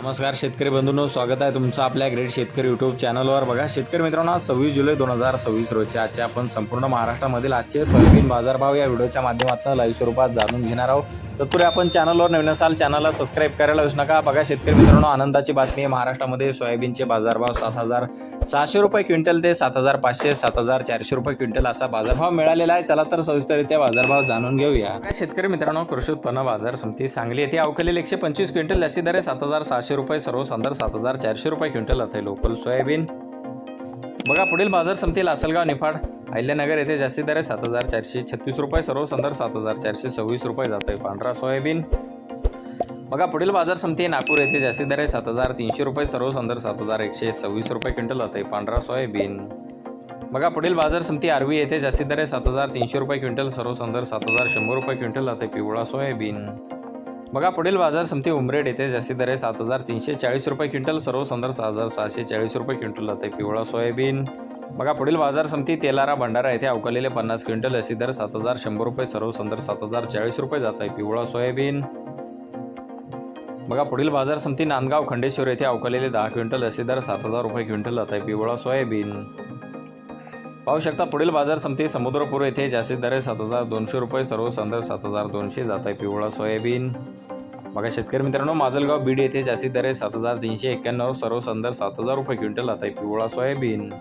नमस्कार शेतकरी बंधूंनो, स्वागत आहे तुमचं आपल्या ग्रेट शेतकरी यूट्यूब चॅनलवर। बघा शेतकरी मित्रांनो, 26 जुलै 2026 रोजचे आजचे आपण संपूर्ण महाराष्ट्रामधील आजचे सोयाबीन बाजारभाव या व्हिडिओच्या माध्यमातून लाईव्ह स्वरूपात जाणून घेणार आहोत। तत्पूर्वी आपण चॅनलवर नवीन असाल चॅनलला सबस्क्राईब करायला विसरू नका। बघा शेतकरी मित्रांनो, आनंदाची बातमी आहे, महाराष्ट्रामध्ये सोयाबीनचे बाजारभाव 7,600 रुपये क्विंटल ते 7,500 7,400 रुपये क्विंटल असा बाजारभाव मिळालेला आहे। चला तर सविस्तररित्या बाजारभाव जाणून घेऊया। शेतकरी मित्रांनो, कृषी उत्पन्न बाजार समिती सांगली येथे अवकलेले 125 क्विंटल जास्ती दर 7,600 रुपये, सर्वसाधारण 7,400 रुपये क्विंटल आहे लोकल सोयाबीन। बघा पुढील बाजार समिती लासलगाव निफाड अहिल्यानगर येथे जास्ती दर 7,436 रुपये, सर्वसाधारण 7,426 रुपये जात आहे पांढरा सोयाबीन। बघा पुढील बाजार समिती नागपूर येथे जास्ती दर 7,300 रुपये, सर्वसाधारण 7,126 रुपये क्विंटल जात आहे पांढरा सोयाबीन। बघा पुढील बाजार समिती आरवी येथे जास्ती दर 7,300 रुपये क्विंटल, सर्वसाधारण 7,100 रुपये क्विंटल जात आहे पिवळा सोयाबीन। बघा पुढील बाजार समिती उमरेड येथे जास्ती दर 7,340 रुपये क्विंटल, सर्वसाधारण 6,640 रुपये क्विंटल जात आहे पिवळा सोयाबीन। बघा पुढील बाजार समिती तेलारा भंडारा येथे अवकलेले 50 क्विंटल जास्ती दर 7,100 रुपये, सर्वसाधारण 7,040 रुपये जात आहे पिवळा सोयाबीन। बघा पुढील बाजार समिती नांदगाव खंडेश्वर येथे अवकलेले 10 क्विंटल जास्ती दर 7,000 रुपये क्विंटल जात आहे पिवळा सोयाबीन। पाहू शकता पुढील बाजार समिती समुद्रपूर येथे जास्तीत दर 7,200 रुपये, सर्वसाधारण 7,200 जात आहे पिवळा सोयाबीन। बघा शेतकरी मित्रांनो, माजलगाव बीड येथे जास्तीत दर 7,391, सर्वसाधारण 7,000 रुपये क्विंटल जात आहे पिवळा सोयाबीन।